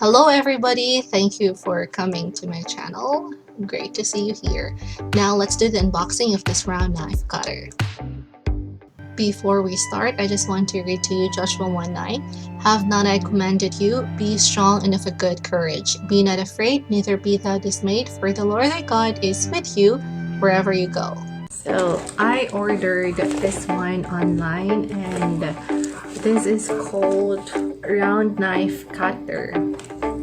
Hello everybody, thank you for coming to my channel. Great to see you here. Now let's do the unboxing of this round knife cutter. Before we start, I just want to read to you Joshua 1:9. Have not I commanded you, be strong and of a good courage. Be not afraid, neither be thou dismayed, for the Lord thy God is with you wherever you go. So I ordered this one online and this is called round knife cutter.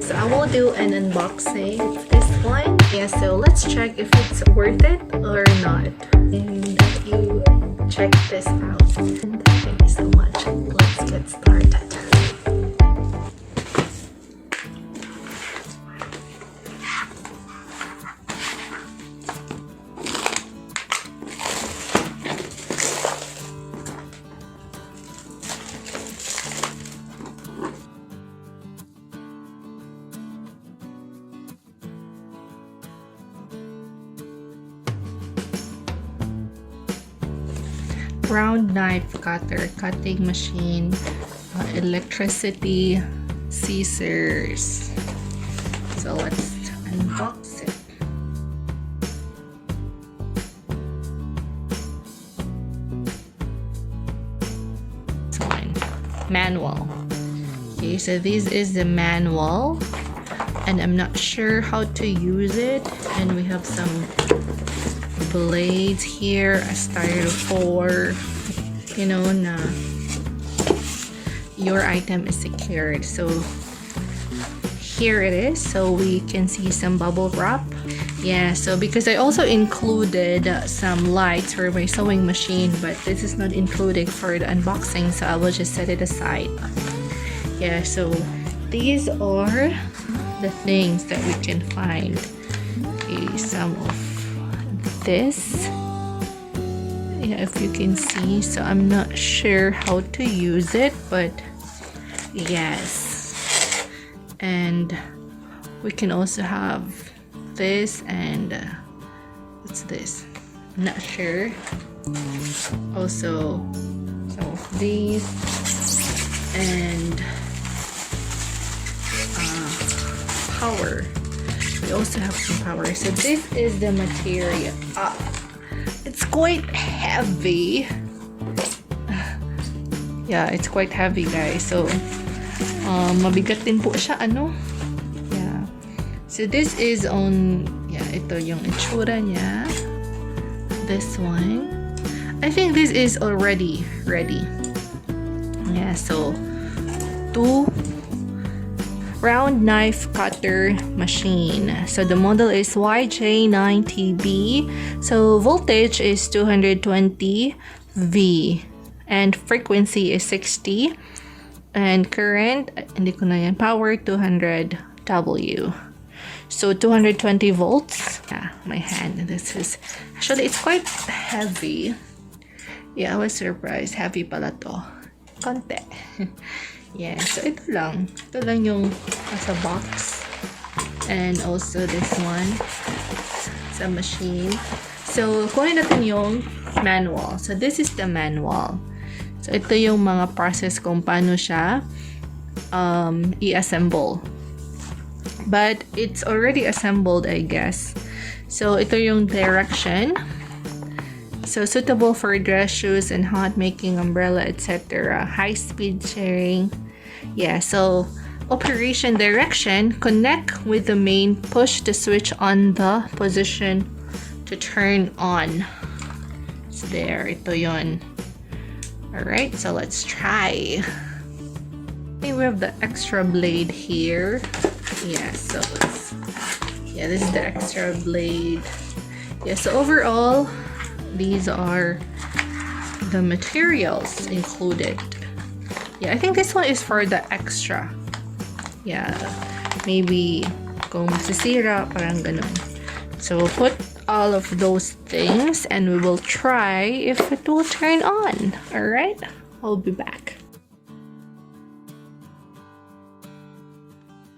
So I will do an unboxing of this one. Yeah, so let's check if it's worth it or not. And you check this out. And thank you so much. Let's get started. Round knife cutter, cutting machine, electricity, scissors. So let's unbox it. This one, manual. Okay, so this is the manual, and I'm not sure how to use it. And we have some blades here, a styrofoam, you know, na your item is secured. So here it is, so we can see some bubble wrap. Yeah, so because I also included some lights for my sewing machine, but this is not included for the unboxing, so I will just set it aside. Yeah, so these are the things that we can find. Okay, some of this, yeah, if you can see. So I'm not sure how to use it, but yes. And we can also have this, and what's this, I'm not sure. Also some of these, and power. We also have some power. So this is the material. It's quite heavy. Yeah, it's quite heavy, guys. So mabigat din po siya, ano? Yeah. So this is on, yeah, ito yung itsura niya. This one. I think this is already ready. Yeah, so two round knife cutter machine. So the model is YJ9TB. So voltage is 220 V and frequency is 60, and current, hindi ko na yan, power 200 W. So 220 volts. Yeah, my hand. This is actually, it's quite heavy. Yeah, I was surprised. Heavy pala to. Konti. Yeah, so ito lang yung sa box, and also this one sa machine. So kunin natin yung manual. So this is the manual. So ito yung mga process kung paano siya i-assemble, but it's already assembled, I guess. So ito yung direction. So suitable for dress shoes and hot making, umbrella, etc. High speed sharing. Yeah, so operation direction, connect with the main, push the switch on the position to turn on. So there, ito yun. Alright, so let's try. Okay, we have the extra blade here. Yeah, so yeah, this is the extra blade. Yeah, so overall, these are the materials included. Yeah, I think this one is for the extra. Yeah, maybe kung masisira, parang ganun. So we'll put all of those things and we will try if it will turn on. Alright, I'll be back.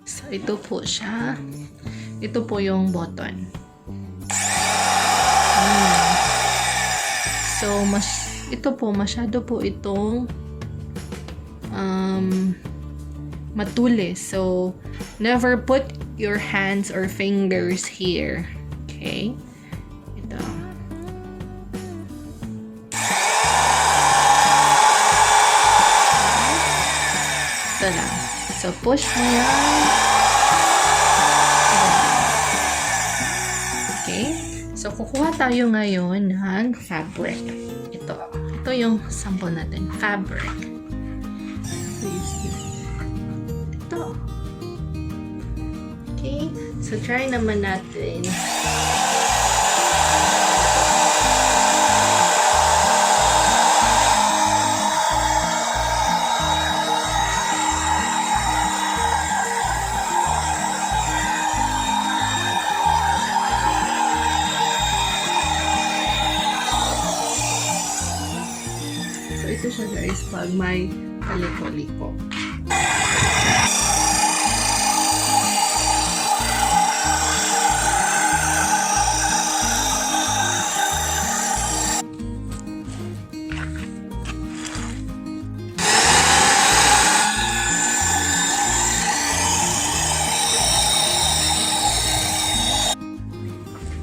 So ito po siya. Ito po yung button. So ito po, masyado po itong matulis. So, never put your hands or fingers here. Okay? Ito. Ito lang. So, push mo yan. Okay? So, kukuha tayo ngayon ng fabric. Ito. Ito yung sample natin. Fabric. Ito. Okay? So, try naman natin. So, ito siya guys, pag may kaliko-liko.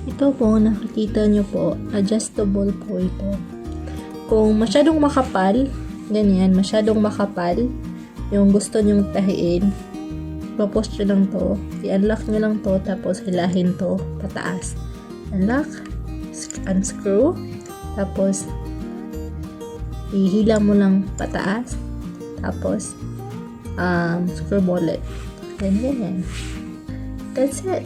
Ito po, nakikita nyo po, adjustable po ito. Kung masyadong makapal, ganyan, masyadong makapal, yung gusto nyong tahiin, ipapost nyo lang to, i-unlock nyo lang to, tapos hilahin to pataas. Unlock, unscrew, tapos ihila mo lang pataas, tapos screw mo ulit. Ganyan. That's it.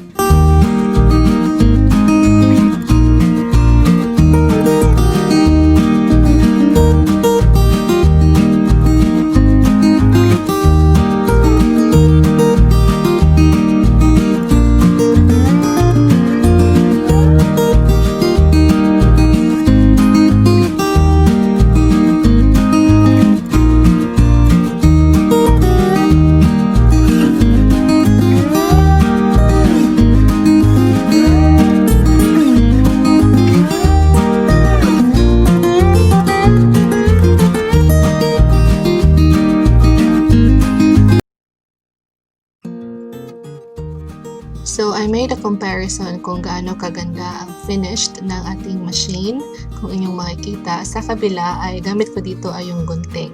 So, I made a comparison kung gaano kaganda ang finished ng ating machine. Kung inyong makikita, sa kabila ay gamit ko dito ay yung gunting.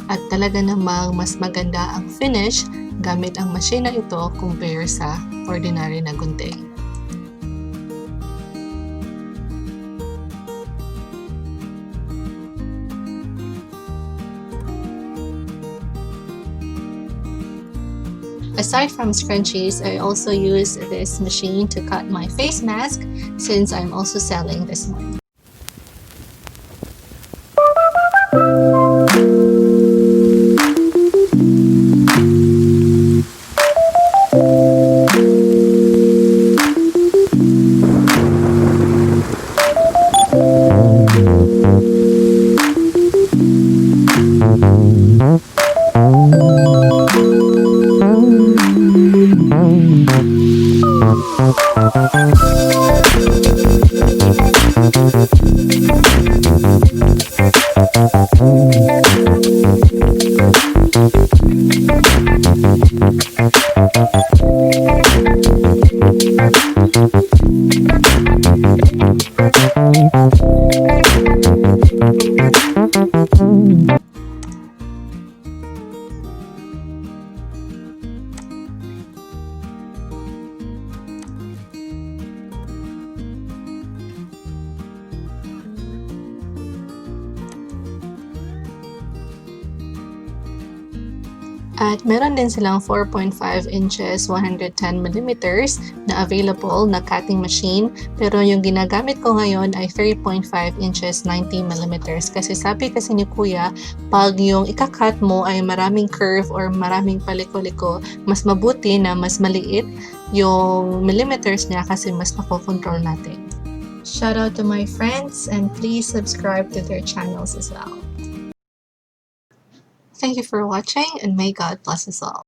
At talaga namang mas maganda ang finish gamit ang machine na ito compare sa ordinary na gunting. Aside from scrunchies, I also use this machine to cut my face mask since I'm also selling this one. At meron din silang 4.5 inches, 110 millimeters na available na cutting machine. Pero yung ginagamit ko ngayon ay 3.5 inches, 90 millimeters. Kasi sabi kasi ni Kuya, pag yung ikakat mo ay maraming curve or maraming paliko-liko, mas mabuti na mas maliit yung millimeters niya kasi mas makokontrol natin. Shout out to my friends and please subscribe to their channels as well. Thank you for watching and may God bless us all.